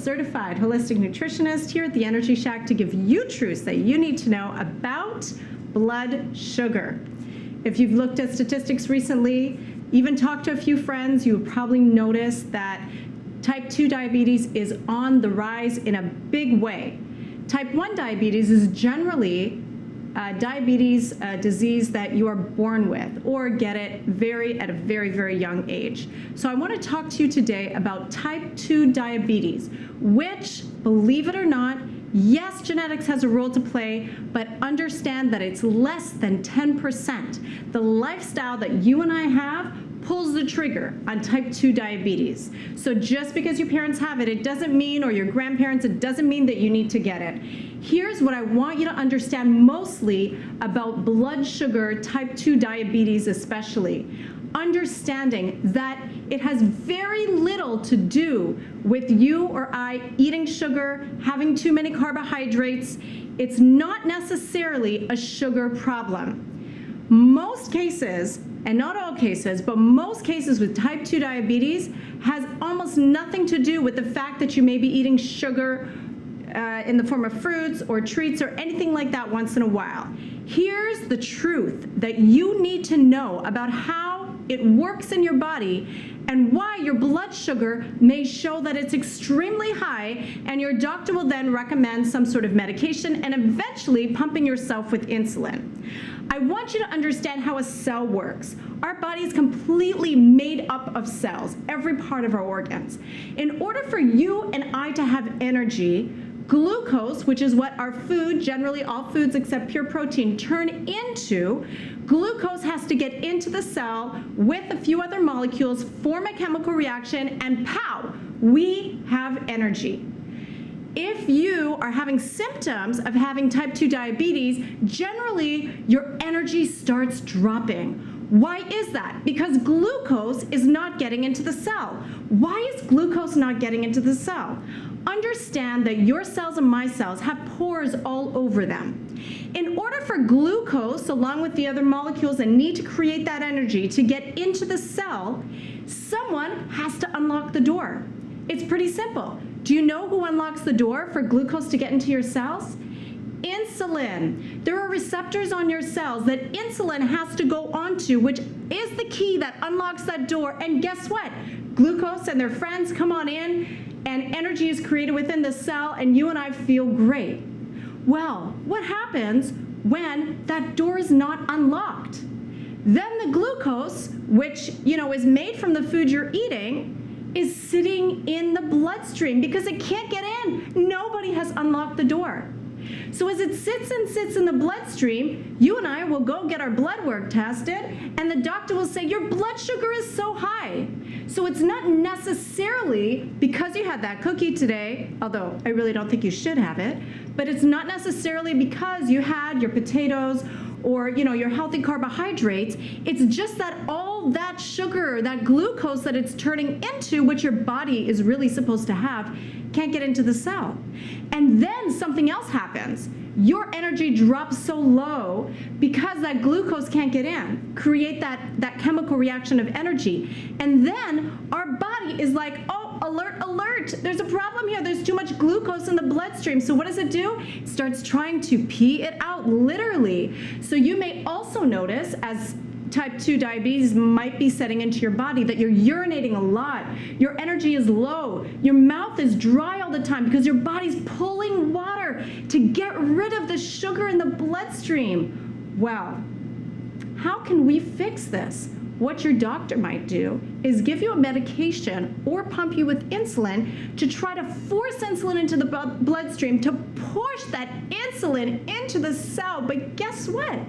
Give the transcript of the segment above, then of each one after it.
certified holistic nutritionist here at the Energy Shack to give you truths that you need to know about blood sugar. If you've looked at statistics recently, even talked to a few friends, you have probably noticed that type 2 diabetes is on the rise in a big way. Type 1 diabetes is generally diabetes disease that you are born with or get it at a very, very young age. So I want to talk to you today about type 2 diabetes, which, believe it or not, yes, genetics has a role to play, but understand that it's less than 10%. The lifestyle that you and I have pulls the trigger on type 2 diabetes. So just because your parents have it, it doesn't mean, or your grandparents, it doesn't mean that you need to get it. Here's what I want you to understand mostly about blood sugar, type 2 diabetes especially. Understanding that it has very little to do with you or I eating sugar, having too many carbohydrates. It's not necessarily a sugar problem. Most cases, and not all cases, but most cases with type 2 diabetes has almost nothing to do with the fact that you may be eating sugar in the form of fruits or treats or anything like that once in a while. Here's the truth that you need to know about how it works in your body and why your blood sugar may show that it's extremely high, and your doctor will then recommend some sort of medication and eventually pumping yourself with insulin. I want you to understand how a cell works. Our body is completely made up of cells, every part of our organs. In order for you and I to have energy, glucose, which is what our food, generally all foods except pure protein, turn into, glucose has to get into the cell with a few other molecules, form a chemical reaction, and pow, we have energy. If you are having symptoms of having type 2 diabetes, generally your energy starts dropping. Why is that? Because glucose is not getting into the cell. Why is glucose not getting into the cell? Understand that your cells and my cells have pores all over them. In order for glucose, along with the other molecules that need to create that energy to get into the cell, someone has to unlock the door. It's pretty simple. Do you know who unlocks the door for glucose to get into your cells? Insulin. There are receptors on your cells that insulin has to go onto, which is the key that unlocks that door. And guess what? Glucose and their friends come on in, and energy is created within the cell, and you and I feel great. Well, what happens when that door is not unlocked? Then the glucose, which is made from the food you're eating, is sitting in the bloodstream because it can't get in. Nobody has unlocked the door. So as it sits in the bloodstream, you and I will go get our blood work tested, and the doctor will say, your blood sugar is so high. So it's not necessarily because you had that cookie today, although I really don't think you should have it, but it's not necessarily because you had your potatoes or your healthy carbohydrates. It's just that all that sugar, that glucose that it's turning into, which your body is really supposed to have, can't get into the cell. And then something else happens. Your energy drops so low because that glucose can't get in, create that chemical reaction of energy. And then our body is like, oh, alert, alert, there's a problem here. There's too much glucose in the bloodstream. So what does it do? It starts trying to pee it out, literally. So you may also notice, as type 2 diabetes might be setting into your body, that you're urinating a lot, your energy is low, your mouth is dry all the time because your body's pulling water to get rid of the sugar in the bloodstream. Well, how can we fix this? What your doctor might do is give you a medication or pump you with insulin to try to force insulin into the bloodstream to push that insulin into the cell. But guess what?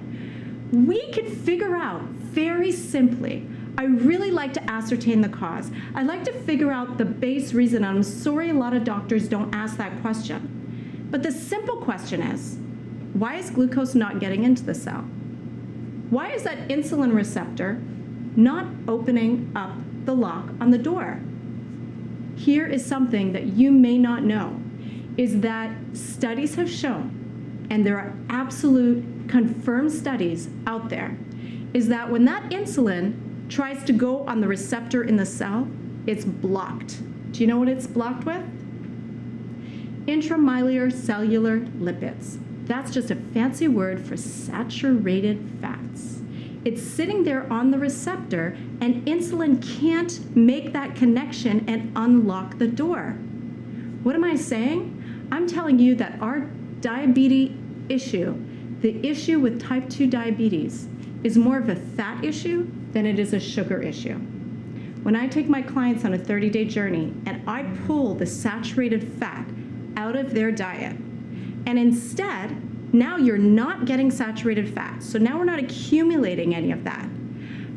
We can figure out very simply. I really like to ascertain the cause. I like to figure out the base reason. I'm sorry a lot of doctors don't ask that question. But the simple question is, why is glucose not getting into the cell? Why is that insulin receptor not opening up the lock on the door? Here is something that you may not know, is that studies have shown, and there are absolute confirmed studies out there, is that when that insulin tries to go on the receptor in the cell, it's blocked. Do you know what it's blocked with? intracellular cellular lipids. That's just a fancy word for saturated fats. It's sitting there on the receptor, and insulin can't make that connection and unlock the door. What am I saying? I'm telling you that our diabetes issue, the issue with type 2 diabetes, is more of a fat issue than it is a sugar issue. When I take my clients on a 30-day journey and I pull the saturated fat out of their diet, and instead, now you're not getting saturated fat. So now we're not accumulating any of that.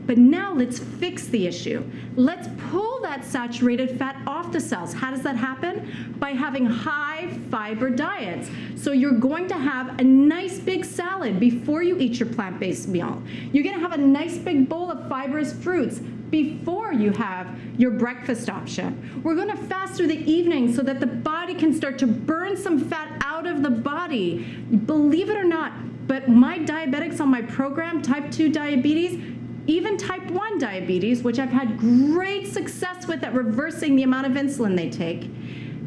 But now let's fix the issue. Let's pull that saturated fat off the cells. How does that happen? By having high fiber diets. So you're going to have a nice big salad before you eat your plant-based meal. You're gonna have a nice big bowl of fibrous fruits before you have your breakfast option. We're gonna fast through the evening so that the body can start to burn some fat out of the body. Believe it or not, but my diabetics on my program, type 2 diabetes, even type 1 diabetes, which I've had great success with at reversing the amount of insulin they take,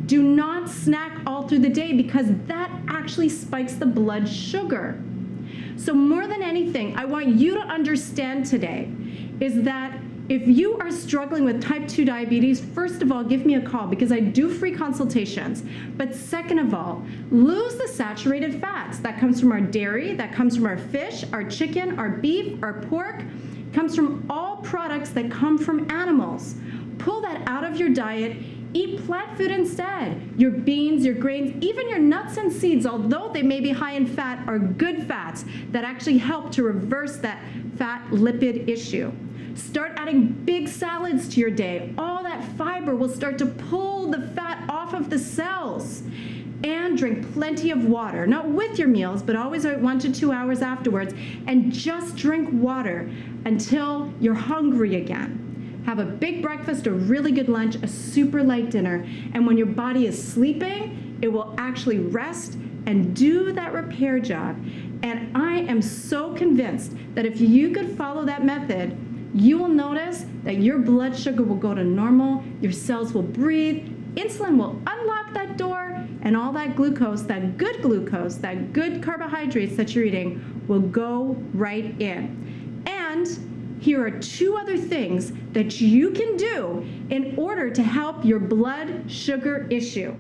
do not snack all through the day because that actually spikes the blood sugar. So more than anything, I want you to understand today is that if you are struggling with type 2 diabetes, first of all, give me a call because I do free consultations. But second of all, lose the saturated fats. That comes from our dairy, that comes from our fish, our chicken, our beef, our pork, comes from all products that come from animals. Pull that out of your diet. Eat plant food instead. Your beans, your grains, even your nuts and seeds, although they may be high in fat, are good fats that actually help to reverse that fat lipid issue. Start adding big salads to your day. All that fiber will start to pull the fat off of the cells. And drink plenty of water, not with your meals, but always 1 to 2 hours afterwards. And just drink water until you're hungry again. Have a big breakfast, a really good lunch, a super light dinner. And when your body is sleeping, it will actually rest and do that repair job. And I am so convinced that if you could follow that method, you will notice that your blood sugar will go to normal, your cells will breathe, insulin will unlock that door, and all that glucose, that good carbohydrates that you're eating will go right in. And here are 2 other things that you can do in order to help your blood sugar issue.